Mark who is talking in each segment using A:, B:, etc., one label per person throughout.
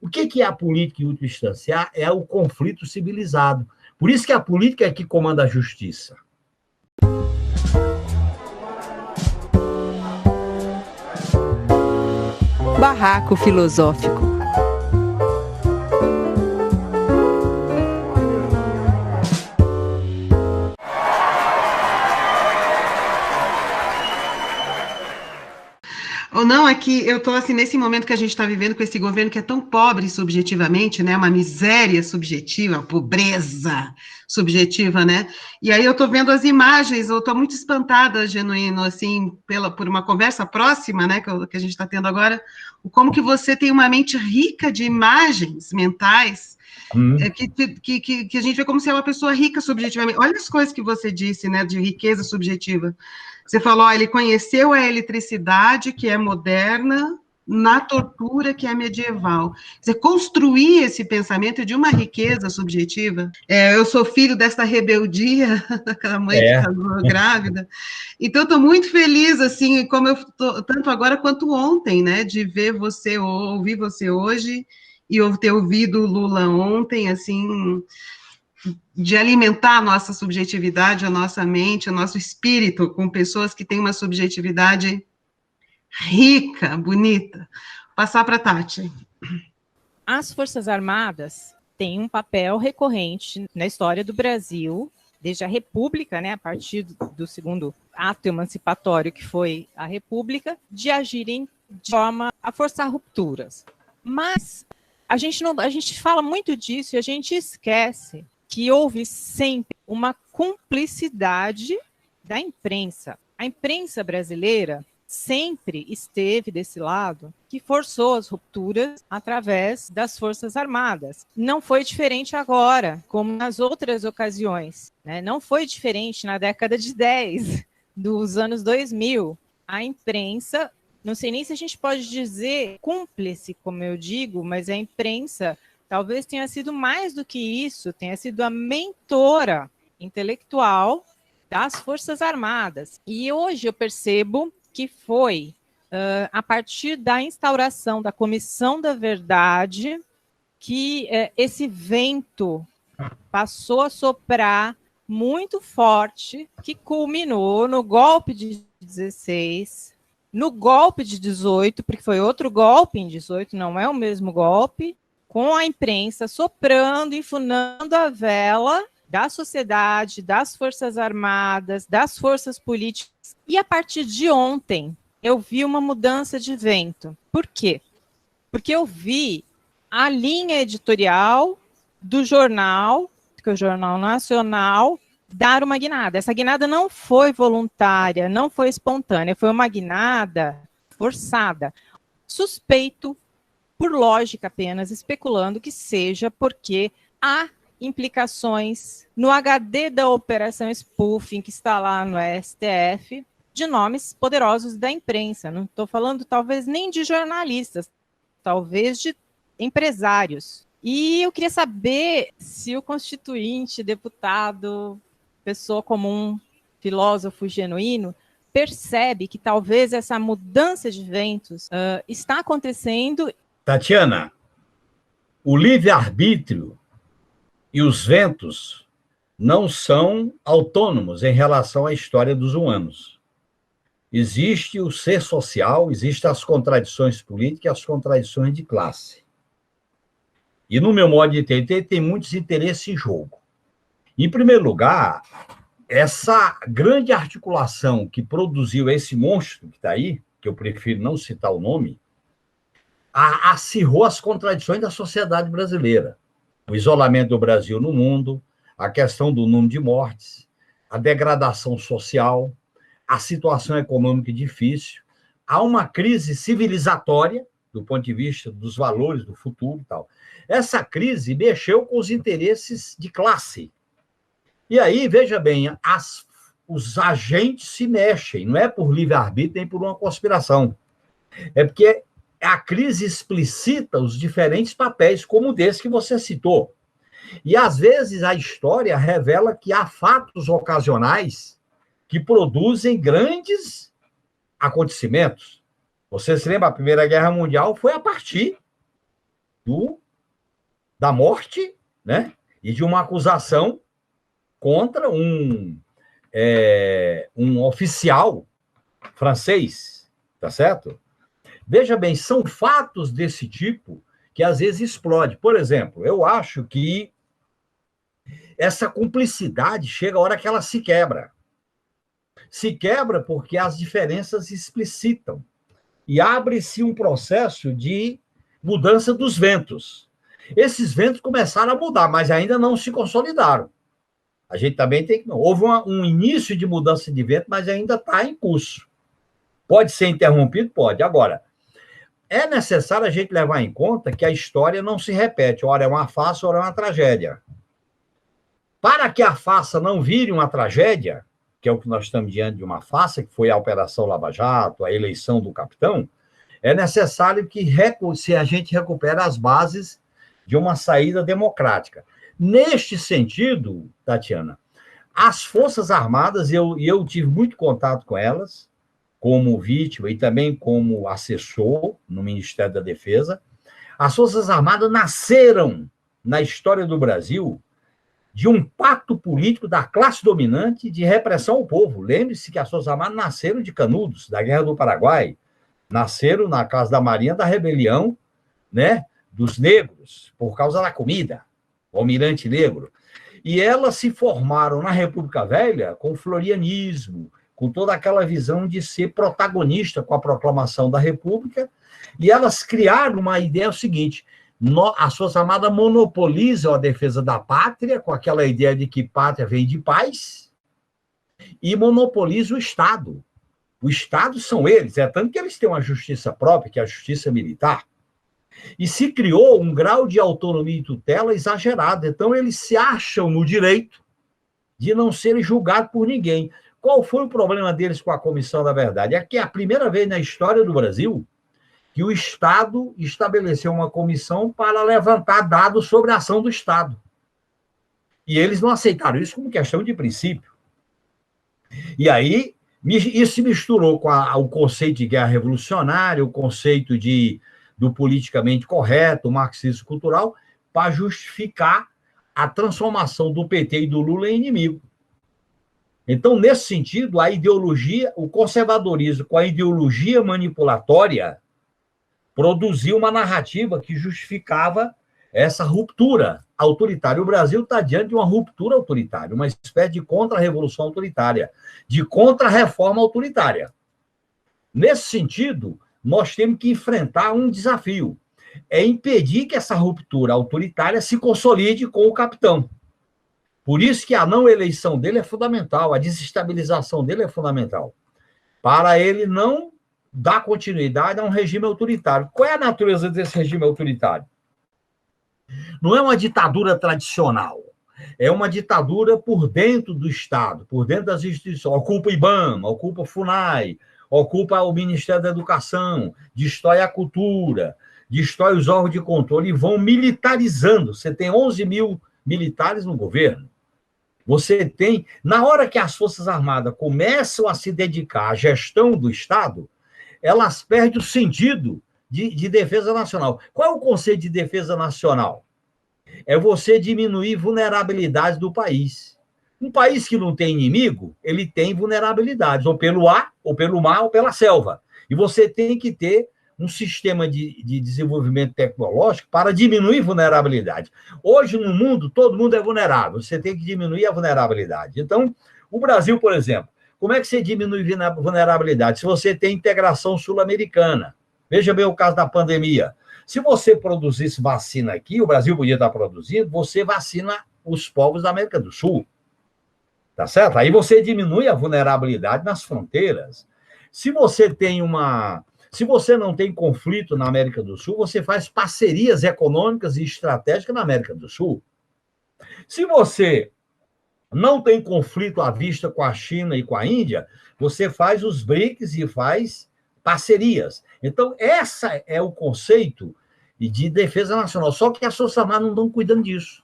A: O que é a política em última instância? É o conflito civilizado. Por isso que a política é que comanda a justiça.
B: Barraco Filosófico.
C: Ou não, é que eu estou assim, nesse momento que a gente está vivendo com esse governo que é tão pobre subjetivamente, né? Uma miséria subjetiva, pobreza subjetiva, né? E aí eu estou vendo as imagens, eu estou muito espantada, Genuíno, assim, por uma conversa próxima, né, que a gente está tendo agora, como que você tem uma mente rica de imagens mentais, que a gente vê como se é uma pessoa rica subjetivamente. Olha as coisas que você disse, né, de riqueza subjetiva. Você falou, ele conheceu a eletricidade, que é moderna, na tortura, que é medieval. Você construir esse pensamento de uma riqueza subjetiva. Eu sou filho dessa rebeldia, daquela mãe que casou grávida. Então, estou muito feliz, assim, como eu tô, tanto agora quanto ontem, né, de ver você, ouvir você hoje, e eu ter ouvido o Lula ontem, assim, de alimentar a nossa subjetividade, a nossa mente, o nosso espírito, com pessoas que têm uma subjetividade rica, bonita. Passar para a Tati.
D: As Forças Armadas têm um papel recorrente na história do Brasil, desde a República, né, a partir do segundo ato emancipatório, que foi a República, de agirem de forma a forçar rupturas. Mas a gente fala muito disso e a gente esquece que houve sempre uma cumplicidade da imprensa. A imprensa brasileira sempre esteve desse lado, que forçou as rupturas através das Forças Armadas. Não foi diferente agora, como nas outras ocasiões, né? Não foi diferente na década de 10, dos anos 2000. A imprensa, não sei nem se a gente pode dizer cúmplice, como eu digo, mas a imprensa talvez tenha sido mais do que isso, tenha sido a mentora intelectual das Forças Armadas. E hoje eu percebo que foi a partir da instauração da Comissão da Verdade que esse vento passou a soprar muito forte, que culminou no golpe de 16, no golpe de 18, porque foi outro golpe em 18, não é o mesmo golpe, com a imprensa soprando, enfunando a vela da sociedade, das Forças Armadas, das forças políticas. E a partir de ontem, eu vi uma mudança de vento. Por quê? Porque eu vi a linha editorial do jornal, que é o Jornal Nacional, dar uma guinada. Essa guinada não foi voluntária, não foi espontânea, foi uma guinada forçada. Suspeito, por lógica apenas, especulando que seja porque há implicações no HD da Operação Spoofing, que está lá no STF, de nomes poderosos da imprensa. Não estou falando, talvez, nem de jornalistas, talvez de empresários. E eu queria saber se o constituinte, deputado, pessoa comum, filósofo genuíno, percebe que talvez essa mudança de ventos está acontecendo.
A: Tatiana, o livre-arbítrio e os ventos não são autônomos em relação à história dos humanos. Existe o ser social, existem as contradições políticas e as contradições de classe. E no meu modo de entender, tem muitos interesses em jogo. Em primeiro lugar, essa grande articulação que produziu esse monstro que está aí, que eu prefiro não citar o nome, acirrou as contradições da sociedade brasileira. O isolamento do Brasil no mundo, a questão do número de mortes, a degradação social, a situação econômica difícil, há uma crise civilizatória, do ponto de vista dos valores do futuro e tal. Essa crise mexeu com os interesses de classe. E aí, veja bem, os agentes se mexem, não é por livre-arbítrio nem por uma conspiração. É porque a crise explicita os diferentes papéis, como desse que você citou. E, às vezes, a história revela que há fatos ocasionais que produzem grandes acontecimentos. Você se lembra, a Primeira Guerra Mundial foi a partir da morte, né? E de uma acusação contra um oficial francês, tá certo? Veja bem, são fatos desse tipo que às vezes explode. Por exemplo, eu acho que essa cumplicidade chega a hora que ela se quebra. Se quebra porque as diferenças explicitam e abre-se um processo de mudança dos ventos. Esses ventos começaram a mudar, mas ainda não se consolidaram. A gente também tem que... Houve um início de mudança de vento, mas ainda está em curso. Pode ser interrompido? Pode. Agora, é necessário a gente levar em conta que a história não se repete. Ora é uma farsa, ora é uma tragédia. Para que a farsa não vire uma tragédia, que é o que nós estamos diante de uma farsa, que foi a Operação Lava Jato, a eleição do capitão, é necessário que a gente recupere as bases de uma saída democrática. Neste sentido, Tatiana, as Forças Armadas, eu tive muito contato com elas, como vítima e também como assessor no Ministério da Defesa. As Forças Armadas nasceram na história do Brasil de um pacto político da classe dominante de repressão ao povo. Lembre-se que as Forças Armadas nasceram de Canudos, da Guerra do Paraguai, nasceram na Casa da Marinha da rebelião, né, dos negros, por causa da comida, o almirante negro. E elas se formaram na República Velha com o florianismo, com toda aquela visão de ser protagonista com a proclamação da República, e elas criaram uma ideia seguinte: as Forças Armadas monopolizam a defesa da pátria, com aquela ideia de que pátria vem de paz, e monopolizam o Estado. O Estado são eles, é tanto que eles têm uma justiça própria, que é a justiça militar, e se criou um grau de autonomia e tutela exagerado. Então, eles se acham no direito de não serem julgados por ninguém. Qual foi o problema deles com a Comissão da Verdade? É que é a primeira vez na história do Brasil que o Estado estabeleceu uma comissão para levantar dados sobre a ação do Estado. E eles não aceitaram isso como questão de princípio. E aí, isso se misturou com o conceito de guerra revolucionária, o conceito do politicamente correto, o marxismo cultural, para justificar a transformação do PT e do Lula em inimigo. Então, nesse sentido, a ideologia, o conservadorismo com a ideologia manipulatória produziu uma narrativa que justificava essa ruptura autoritária. O Brasil está diante de uma ruptura autoritária, uma espécie de contra-revolução autoritária, de contra-reforma autoritária. Nesse sentido, nós temos que enfrentar um desafio, é impedir que essa ruptura autoritária se consolide com o capitão. Por isso que a não eleição dele é fundamental, a desestabilização dele é fundamental, para ele não dar continuidade a um regime autoritário. Qual é a natureza desse regime autoritário? Não é uma ditadura tradicional, é uma ditadura por dentro do Estado, por dentro das instituições. Ocupa o IBAMA, ocupa o FUNAI, ocupa o Ministério da Educação, destrói a cultura, destrói os órgãos de controle e vão militarizando. Você tem 11 mil militares no governo. Você tem, na hora que as Forças Armadas começam a se dedicar à gestão do Estado, elas perdem o sentido de defesa nacional. Qual é o conceito de defesa nacional? É você diminuir vulnerabilidades do país. Um país que não tem inimigo, ele tem vulnerabilidades, ou pelo ar, ou pelo mar, ou pela selva. E você tem que ter um sistema de desenvolvimento tecnológico para diminuir vulnerabilidade. Hoje, no mundo, todo mundo é vulnerável. Você tem que diminuir a vulnerabilidade. Então, o Brasil, por exemplo, como é que você diminui vulnerabilidade? Se você tem integração sul-americana. Veja bem o caso da pandemia. Se você produzisse vacina aqui, o Brasil podia estar produzindo, você vacina os povos da América do Sul. Tá certo? Aí você diminui a vulnerabilidade nas fronteiras. Se você não tem conflito na América do Sul, você faz parcerias econômicas e estratégicas na América do Sul. Se você não tem conflito à vista com a China e com a Índia, você faz os BRICS e faz parcerias. Então, esse é o conceito de defesa nacional. Só que as Forças Armadas não estão cuidando disso,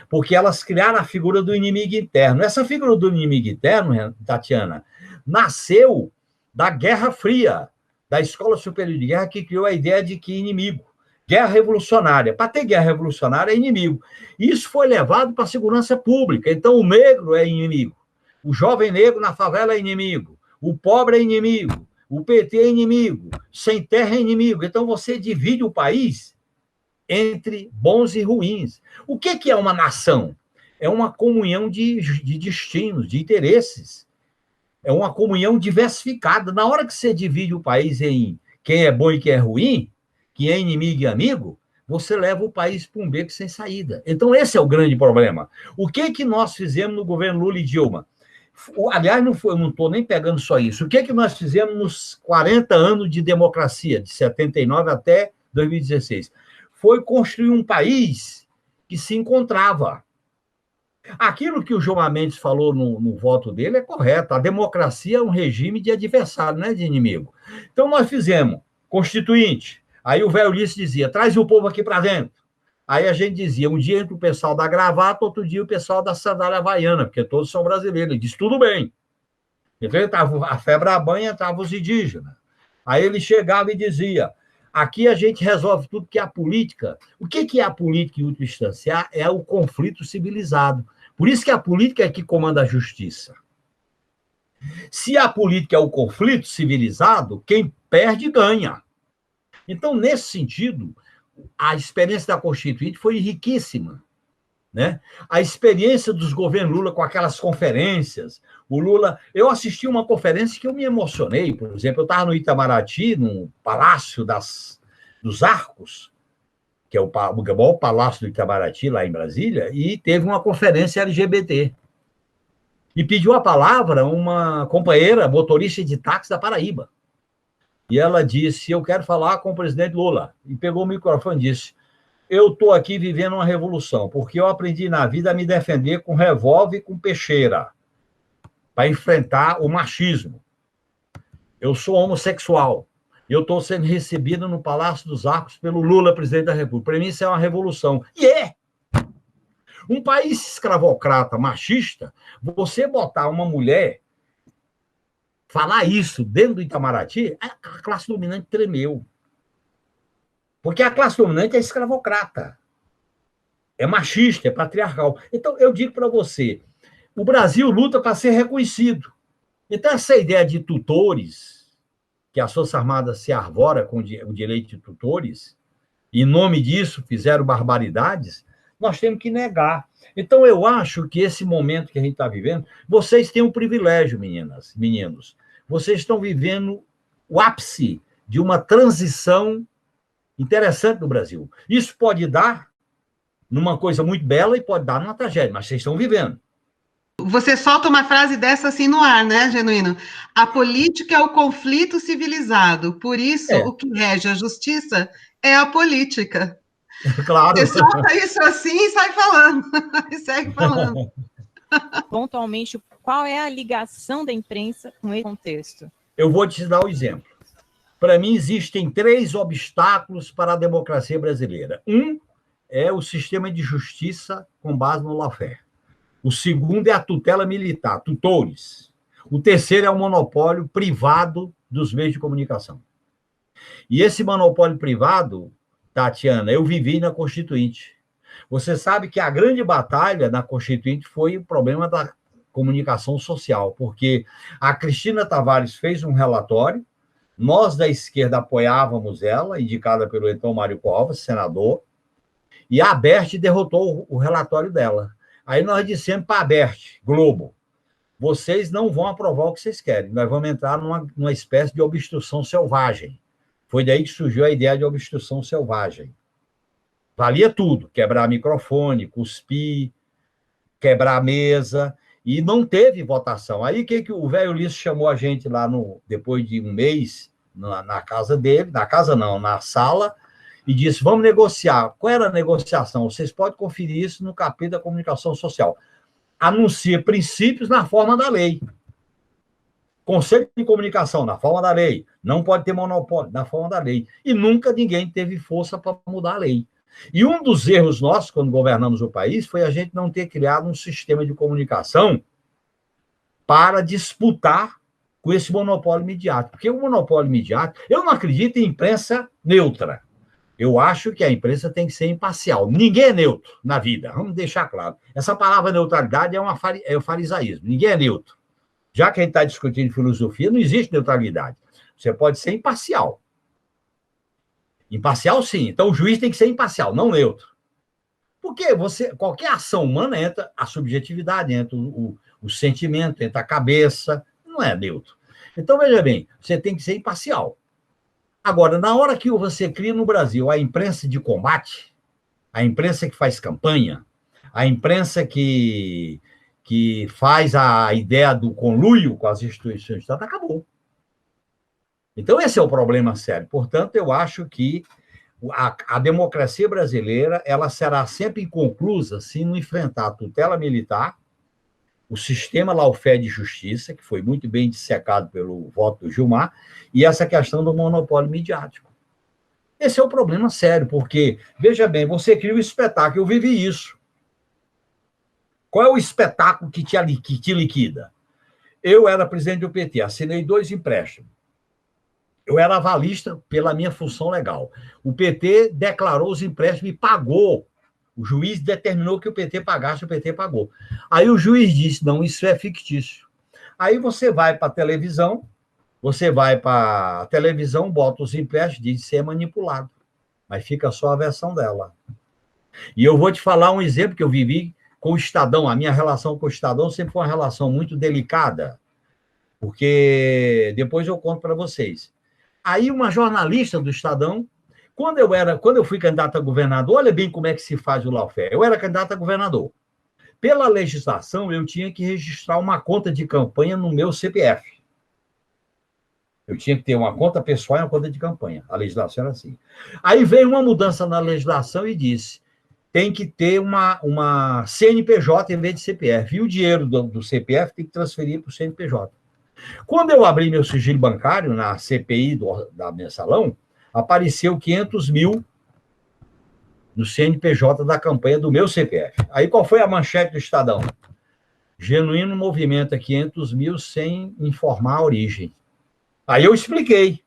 A: porque elas criaram a figura do inimigo interno. Essa figura do inimigo interno, Tatiana, nasceu da Guerra Fria, da Escola Superior de Guerra, que criou a ideia de que inimigo. Guerra revolucionária. Para ter guerra revolucionária é inimigo. Isso foi levado para a segurança pública. Então, o negro é inimigo. O jovem negro na favela é inimigo. O pobre é inimigo. O PT é inimigo. Sem terra é inimigo. Então, você divide o país entre bons e ruins. O que é uma nação? É uma comunhão de destinos, de interesses. É uma comunhão diversificada. Na hora que você divide o país em quem é bom e quem é ruim, quem é inimigo e amigo, você leva o país para um beco sem saída. Então, esse é o grande problema. O que nós fizemos no governo Lula e Dilma? Aliás, eu não estou nem pegando só isso. O que nós fizemos nos 40 anos de democracia, de 79 até 2016? Foi construir um país que se encontrava. Aquilo que o João Mendes falou no voto dele é correto. A democracia é um regime de adversário, não é de inimigo. Então, nós fizemos constituinte. Aí o velho Ulisses dizia, traz o povo aqui para dentro. Aí a gente dizia, um dia entra o pessoal da gravata, outro dia o pessoal da sandália havaiana, porque todos são brasileiros. Ele disse, tudo bem. Então, entrava a Febraban, entrava os indígenas. Aí ele chegava e dizia, aqui a gente resolve tudo, que é a política. O que é a política, em última instância? É o conflito civilizado. Por isso que a política é que comanda a justiça. Se a política é o conflito civilizado, quem perde, ganha. Então, nesse sentido, a experiência da Constituinte foi riquíssima, né? A experiência dos governos Lula com aquelas conferências. O Lula... Eu assisti uma conferência que eu me emocionei, por exemplo, eu estava no Itamaraty, no Palácio dos Arcos, que é o maior palácio do Itamaraty, lá em Brasília, e teve uma conferência LGBT. E pediu a palavra uma companheira motorista de táxi da Paraíba. E ela disse, eu quero falar com o presidente Lula. E pegou o microfone e disse, eu estou aqui vivendo uma revolução, porque eu aprendi na vida a me defender com revólver e com peixeira, para enfrentar o machismo. Eu sou homossexual. Eu estou sendo recebido no Palácio dos Arcos pelo Lula, presidente da República. Para mim, isso é uma revolução. E é! Um país escravocrata, machista, você botar uma mulher falar isso dentro do Itamaraty, a classe dominante tremeu. Porque a classe dominante é escravocrata. É machista, é patriarcal. Então, eu digo para você, o Brasil luta para ser reconhecido. Então, essa ideia de tutores, que as Forças Armadas se arvora com o direito de tutores, e em nome disso fizeram barbaridades, nós temos que negar. Então, eu acho que esse momento que a gente está vivendo, vocês têm um privilégio, meninos. Vocês estão vivendo o ápice de uma transição interessante no Brasil. Isso pode dar numa coisa muito bela e pode dar numa tragédia, mas vocês estão vivendo.
C: Você solta uma frase dessa assim no ar, né, Genuíno? A política é o conflito civilizado, por isso o que rege a justiça é a política.
A: Claro.
C: Você solta isso assim e sai falando, e segue falando.
D: Pontualmente, qual é a ligação da imprensa com esse contexto?
A: Eu vou te dar um exemplo. Para mim, existem 3 obstáculos para a democracia brasileira. Um é o sistema de justiça com base no lawfare. O segundo é a tutela militar, tutores. O terceiro é o monopólio privado dos meios de comunicação. E esse monopólio privado, Tatiana, eu vivi na Constituinte. Você sabe que a grande batalha na Constituinte foi o problema da comunicação social, porque a Cristina Tavares fez um relatório, nós da esquerda apoiávamos ela, indicada pelo então Mário Covas, senador, e a Aberte derrotou o relatório dela. Aí nós dissemos para a Aberte, Globo, vocês não vão aprovar o que vocês querem, nós vamos entrar numa espécie de obstrução selvagem. Foi daí que surgiu a ideia de obstrução selvagem. Valia tudo, quebrar microfone, cuspir, quebrar a mesa, e não teve votação. Aí que o velho Ulisses chamou a gente lá, depois de um mês, na casa dele, na casa não, na sala, e disse, vamos negociar. Qual era a negociação? Vocês podem conferir isso no capítulo da comunicação social. Anuncia princípios na forma da lei. Conceito de comunicação, na forma da lei. Não pode ter monopólio, na forma da lei. E nunca ninguém teve força para mudar a lei. E um dos erros nossos, quando governamos o país, foi a gente não ter criado um sistema de comunicação para disputar com esse monopólio midiático. Porque o monopólio midiático... Eu não acredito em imprensa neutra. Eu acho que a imprensa tem que ser imparcial. Ninguém é neutro na vida, vamos deixar claro. Essa palavra neutralidade é o farisaísmo. Ninguém é neutro. Já que a gente está discutindo filosofia, não existe neutralidade. Você pode ser imparcial. Imparcial, sim. Então, o juiz tem que ser imparcial, não neutro. Porque qualquer ação humana entra a subjetividade, entra o sentimento, entra a cabeça, não é neutro. Então, veja bem, você tem que ser imparcial. Agora, na hora que você cria no Brasil a imprensa de combate, a imprensa que faz campanha, a imprensa que faz a ideia do conluio com as instituições do Estado, acabou. Então, esse é o problema sério. Portanto, eu acho que a democracia brasileira ela será sempre inconclusa se não enfrentar a tutela militar, o sistema lawfare de justiça, que foi muito bem dissecado pelo voto do Gilmar, e essa questão do monopólio midiático. Esse é o problema sério, porque, veja bem, você cria um espetáculo, eu vivi isso. Qual é o espetáculo que te liquida? Eu era presidente do PT, assinei 2 empréstimos. Eu era avalista pela minha função legal. O PT declarou os empréstimos e pagou. O juiz determinou que o PT pagasse, o PT pagou. Aí o juiz disse, não, isso é fictício. Aí você vai para a televisão, bota os empréstimos, diz que é manipulado. Mas fica só a versão dela. E eu vou te falar um exemplo que eu vivi com o Estadão. A minha relação com o Estadão sempre foi uma relação muito delicada, porque depois eu conto para vocês. Aí uma jornalista do Estadão, quando eu fui candidato a governador, olha bem como é que se faz o lawfare. Eu era candidato a governador. Pela legislação, eu tinha que registrar uma conta de campanha no meu CPF. Eu tinha que ter uma conta pessoal e uma conta de campanha. A legislação era assim. Aí veio uma mudança na legislação e disse, tem que ter uma CNPJ em vez de CPF. E o dinheiro do CPF tem que transferir para o CNPJ. Quando eu abri meu sigilo bancário na CPI da Mensalão, apareceu 500 mil no CNPJ da campanha do meu CPF. Aí qual foi a manchete do Estadão? Genuíno movimento, 500 mil sem informar a origem. Aí eu expliquei.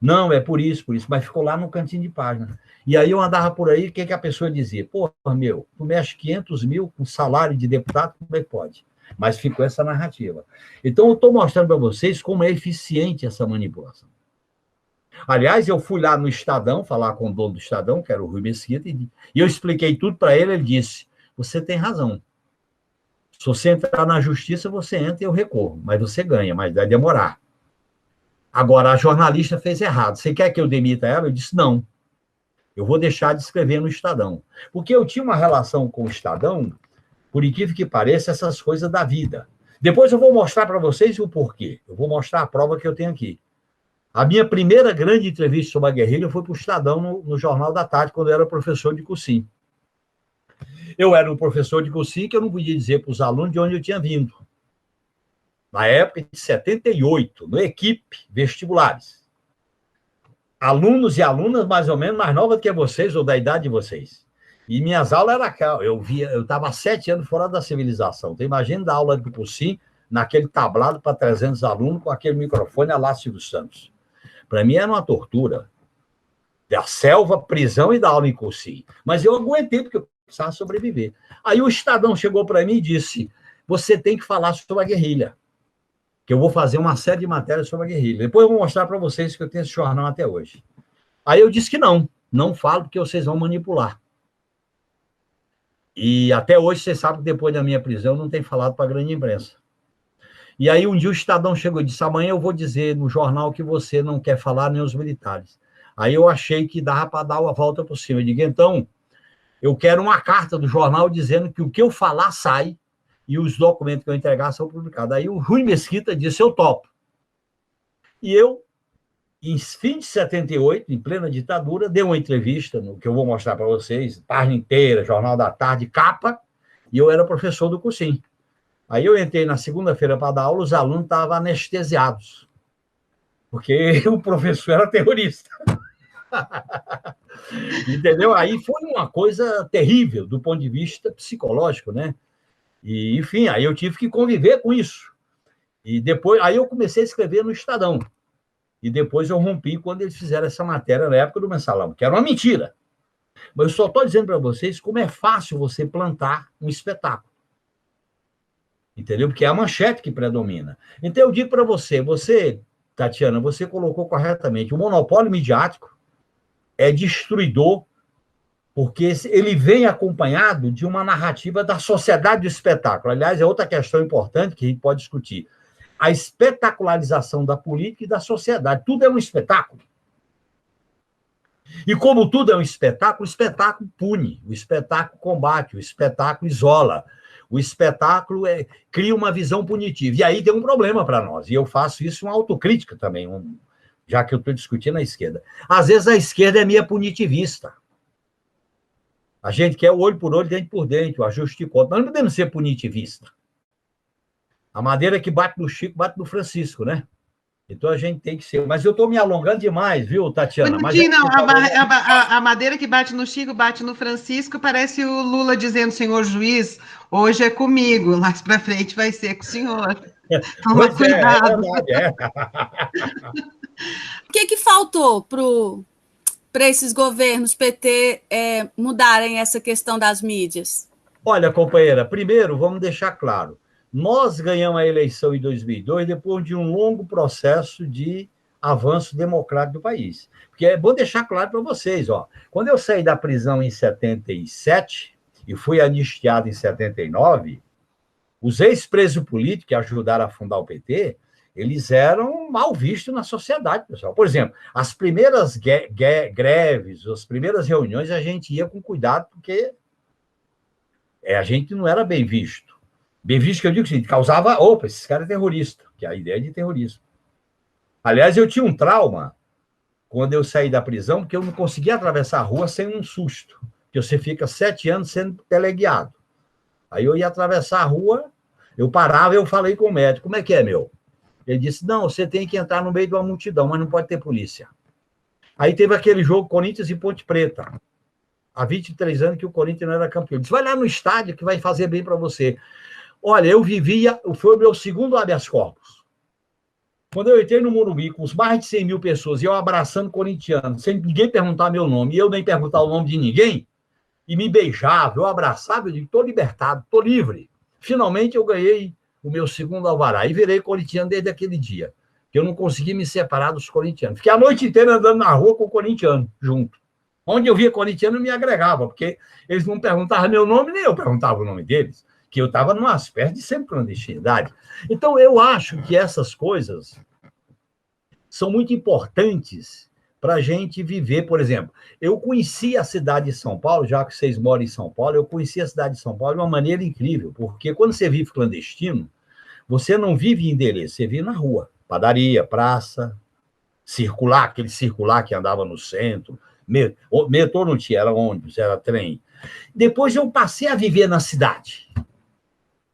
A: Não, é por isso, mas ficou lá no cantinho de página. E aí eu andava por aí, o que a pessoa dizia? Pô, meu, tu mexe 500 mil com salário de deputado, como é que pode? Mas ficou essa narrativa. Então, eu estou mostrando para vocês como é eficiente essa manipulação. Aliás, eu fui lá no Estadão, falar com o dono do Estadão, que era o Rui Mesquita, e eu expliquei tudo para ele, ele disse, você tem razão. Se você entrar na justiça, você entra e eu recorro, mas você ganha, mas vai demorar. Agora, a jornalista fez errado. Você quer que eu demita ela? Eu disse, não. Eu vou deixar de escrever no Estadão. Porque eu tinha uma relação com o Estadão, por incrível que pareça, essas coisas da vida. Depois eu vou mostrar para vocês o porquê. Eu vou mostrar a prova que eu tenho aqui. A minha primeira grande entrevista sobre a guerrilha foi para o Estadão, no Jornal da Tarde, quando eu era professor de cursinho. Eu era um professor de cursinho que eu não podia dizer para os alunos de onde eu tinha vindo. Na época de 78, no Equipe Vestibulares. Alunos e alunas mais ou menos mais novas que vocês, ou da idade de vocês. E minhas aulas eram aquelas. Eu estava há 7 anos fora da civilização. Então, imagina dar aula do cursinho naquele tablado para 300 alunos com aquele microfone a lá Silvio Santos. Para mim era uma tortura. Da selva, prisão e da aula em cursinho. Mas eu aguentei porque eu precisava sobreviver. Aí o Estadão chegou para mim e disse, você tem que falar sobre a guerrilha. Que eu vou fazer uma série de matérias sobre a guerrilha. Depois eu vou mostrar para vocês que eu tenho esse jornal até hoje. Aí eu disse que não falo porque vocês vão manipular. E até hoje, vocês sabem que depois da minha prisão, não tem falado para a grande imprensa. E aí um dia o Estadão chegou e disse, amanhã eu vou dizer no jornal que você não quer falar nem os militares. Aí eu achei que dava para dar uma volta por cima. Eu digo, então, eu quero uma carta do jornal dizendo que o que eu falar sai e os documentos que eu entregar são publicados. Aí o Rui Mesquita disse, eu topo. E eu, em fim de 78, em plena ditadura, dei uma entrevista, no que eu vou mostrar para vocês, página inteira, Jornal da Tarde, capa, e eu era professor do cursinho. Aí eu entrei na segunda-feira para dar aula, os alunos estavam anestesiados, porque o professor era terrorista. Entendeu? Aí foi uma coisa terrível do ponto de vista psicológico, né? E, enfim, aí eu tive que conviver com isso. E depois, aí eu comecei a escrever no Estadão. E depois eu rompi quando eles fizeram essa matéria na época do Mensalão, que era uma mentira. Mas eu só estou dizendo para vocês como é fácil você plantar um espetáculo. Entendeu? Porque é a manchete que predomina. Então, eu digo para você, Tatiana, você colocou corretamente, o monopólio midiático é destruidor, porque ele vem acompanhado de uma narrativa da sociedade do espetáculo. Aliás, é outra questão importante que a gente pode discutir. A espetacularização da política e da sociedade. Tudo é um espetáculo. E como tudo é um espetáculo, o espetáculo pune, o espetáculo combate, o espetáculo isola, o espetáculo cria uma visão punitiva. E aí tem um problema para nós. E eu faço isso uma autocrítica também, já que eu estou discutindo a esquerda. Às vezes a esquerda é meio punitivista. A gente quer o olho por olho, dente por dente, o ajuste de conta. Nós não podemos ser punitivista. A madeira que bate no Chico, bate no Francisco, né? Então a gente tem que ser. Mas eu estou me alongando demais, viu, Tatiana?
C: Mas não, a madeira que bate no Chico, bate no Francisco, parece o Lula dizendo, senhor juiz, hoje é comigo, mais para frente vai ser com o senhor. Toma cuidado.
A: É verdade,
E: O que faltou para esses governos PT mudarem essa questão das mídias?
A: Olha, companheira, primeiro vamos deixar claro. Nós ganhamos a eleição em 2002 depois de um longo processo de avanço democrático do país. Porque é bom deixar claro para vocês, ó, quando eu saí da prisão em 77 e fui anistiado em 79, os ex-presos políticos que ajudaram a fundar o PT, eles eram mal vistos na sociedade, pessoal. Por exemplo, as primeiras greves, as primeiras reuniões, a gente ia com cuidado, porque a gente não era bem visto. Bem visto que eu digo que causava, opa, esses caras é terrorista, que é a ideia de terrorismo. Aliás, eu tinha um trauma quando eu saí da prisão, porque eu não conseguia atravessar a rua sem um susto, porque você fica 7 anos sendo teleguiado. Aí eu ia atravessar a rua, eu parava e eu falei com o médico, como é que é, meu? Ele disse, não, você tem que entrar no meio de uma multidão, mas não pode ter polícia. Aí teve aquele jogo Corinthians e Ponte Preta. Há 23 anos que o Corinthians não era campeão. Ele disse, vai lá no estádio que vai fazer bem para você. Olha, eu vivia, foi o meu segundo habeas corpus. Quando eu entrei no Morumbi com os mais de 100 mil pessoas, e eu abraçando corintiano, sem ninguém perguntar meu nome, e eu nem perguntar o nome de ninguém, e me beijava, eu abraçava, eu digo, estou libertado, estou livre. Finalmente eu ganhei o meu segundo alvará, e virei corintiano desde aquele dia, que eu não consegui me separar dos corintianos. Fiquei a noite inteira andando na rua com o corintiano, junto. Onde eu via corintiano, me agregava, porque eles não perguntavam meu nome, nem eu perguntava o nome deles, que eu estava numa espécie de semi-clandestinidade. Então, eu acho que essas coisas são muito importantes para a gente viver. Por exemplo, eu conheci a cidade de São Paulo, já que vocês moram em São Paulo, eu conheci a cidade de São Paulo de uma maneira incrível, porque quando você vive clandestino, você não vive em endereço, você vive na rua, padaria, praça, circular, aquele circular que andava no centro, metrô não tinha, era ônibus, era trem. Depois eu passei a viver na cidade.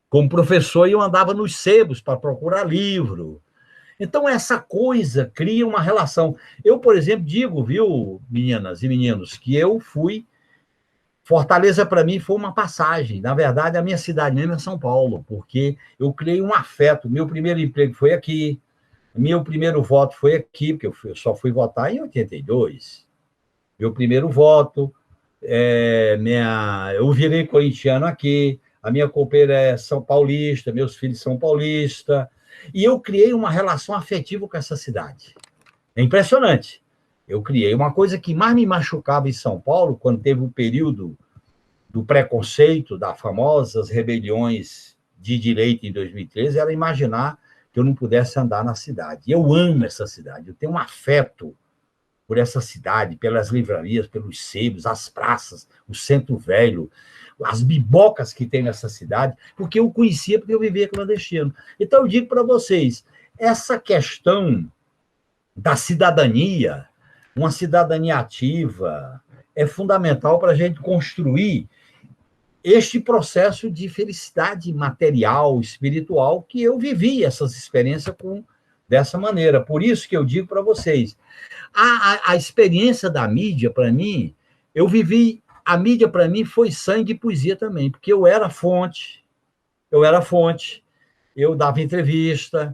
A: Como professor, eu andava nos sebos para procurar livro. Então, essa coisa cria uma relação. Eu, por exemplo, digo, viu, meninas e meninos, que eu fui... Fortaleza, para mim, foi uma passagem. Na verdade, a minha cidade mesmo é São Paulo, porque eu criei um afeto. Meu primeiro emprego foi aqui, meu primeiro voto foi aqui, porque eu só fui votar em 82. Meu primeiro voto, eu virei corintiano aqui, a minha companheira é São Paulista, meus filhos são paulistas, e eu criei uma relação afetiva com essa cidade. É impressionante. Eu criei uma coisa que mais me machucava em São Paulo, quando teve o período do preconceito, das famosas rebeliões de direita em 2013, era imaginar que eu não pudesse andar na cidade. E eu amo essa cidade, eu tenho um afeto por essa cidade, pelas livrarias, pelos sebos, as praças, o centro velho, as bibocas que tem nessa cidade, porque eu conhecia, porque eu vivia clandestino. Então, eu digo para vocês, essa questão da cidadania, uma cidadania ativa, é fundamental para a gente construir este processo de felicidade material, espiritual, que eu vivi essas experiências dessa maneira. Por isso que eu digo para vocês, a experiência da mídia, para mim, eu vivi... A mídia, para mim, foi sangue e poesia também, porque eu era fonte, eu dava entrevista,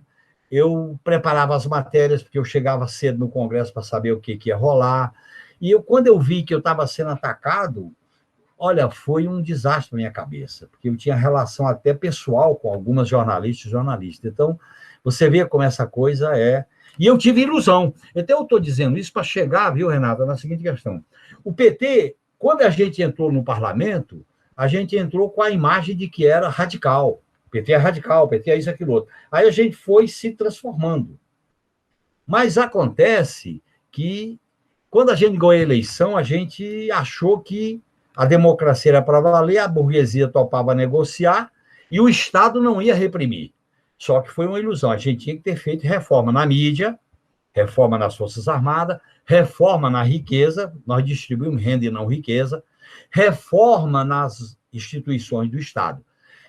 A: eu preparava as matérias, porque eu chegava cedo no Congresso para saber o que ia rolar. E quando eu vi que eu estava sendo atacado, olha, foi um desastre na minha cabeça, porque eu tinha relação até pessoal com algumas jornalistas e jornalistas. Então, você vê como essa coisa é... E eu tive ilusão. Então, eu estou dizendo isso para chegar, viu, Renata, na seguinte questão. O PT, quando a gente entrou no parlamento, a gente entrou com a imagem de que era radical. O PT é radical, o PT é isso, aquilo, outro. Aí a gente foi se transformando. Mas acontece que, quando a gente ganhou a eleição, a gente achou que a democracia era para valer, a burguesia topava negociar e o Estado não ia reprimir. Só que foi uma ilusão. A gente tinha que ter feito reforma na mídia, reforma nas Forças Armadas, reforma na riqueza, nós distribuímos renda e não riqueza, reforma nas instituições do Estado.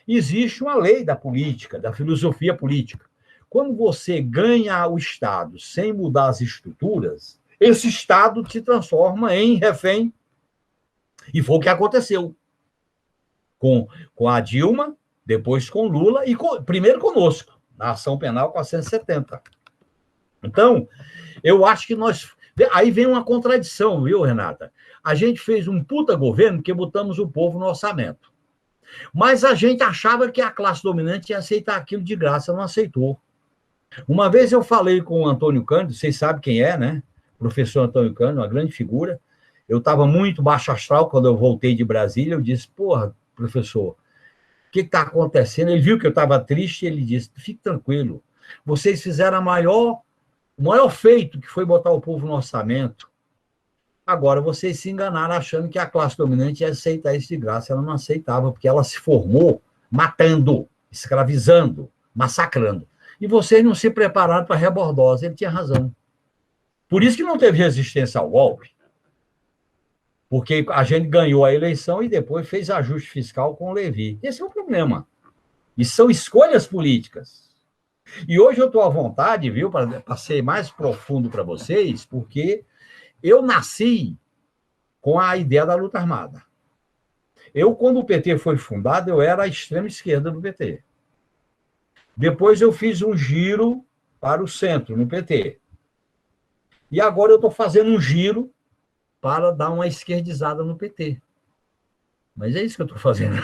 A: Existe uma lei da política, da filosofia política. Quando você ganha o Estado sem mudar as estruturas, esse Estado se transforma em refém. E foi o que aconteceu com a Dilma, depois com Lula, e primeiro conosco, na ação penal 470. Então, eu acho que nós... Aí vem uma contradição, viu, Renata? A gente fez um puta governo que botamos o povo no orçamento. Mas a gente achava que a classe dominante ia aceitar aquilo de graça, não aceitou. Uma vez eu falei com o Antônio Cândido, vocês sabem quem é, né? Professor Antônio Cândido, uma grande figura. Eu estava muito baixo astral quando eu voltei de Brasília. Eu disse, porra, professor, o que está acontecendo? Ele viu que eu estava triste e ele disse, fique tranquilo, vocês fizeram o maior feito, que foi botar o povo no orçamento. Agora, vocês se enganaram achando que a classe dominante ia aceitar isso de graça. Ela não aceitava, porque ela se formou matando, escravizando, massacrando. E vocês não se prepararam para a rebordosa. Ele tinha razão. Por isso que não teve resistência ao golpe. Porque a gente ganhou a eleição e depois fez ajuste fiscal com o Levi. Esse é o problema. E são escolhas políticas. E hoje eu estou à vontade, viu, para ser mais profundo para vocês, porque eu nasci com a ideia da luta armada. Quando o PT foi fundado, eu era a extrema esquerda do PT. Depois eu fiz um giro para o centro, no PT. E agora eu estou fazendo um giro para dar uma esquerdizada no PT. Mas é isso que eu estou fazendo.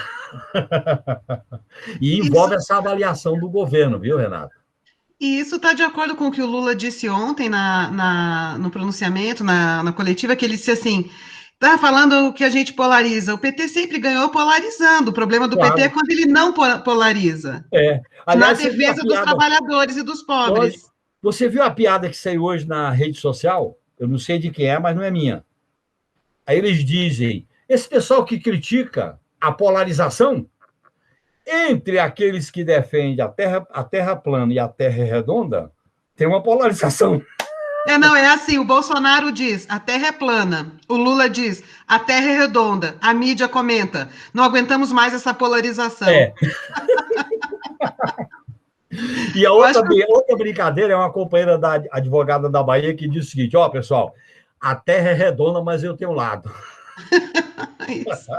A: E envolve essa avaliação do governo, viu, Renato?
C: E isso está de acordo com o que o Lula disse ontem no pronunciamento, na coletiva, que ele disse assim, está falando que a gente polariza. O PT sempre ganhou polarizando. O problema do PT é quando ele não polariza.
A: Aliás,
C: na defesa dos trabalhadores e dos pobres.
A: Você viu a piada que saiu hoje na rede social? Eu não sei de quem é, mas não é minha. Aí eles dizem, esse pessoal que critica a polarização, entre aqueles que defendem a terra plana e a terra redonda, tem uma polarização.
C: É assim, o Bolsonaro diz, a terra é plana. O Lula diz, a terra é redonda. A mídia comenta, não aguentamos mais essa polarização.
A: E a outra brincadeira é uma companheira da advogada da Bahia que diz o seguinte, pessoal, a terra é redonda, mas eu tenho lado.
C: Isso.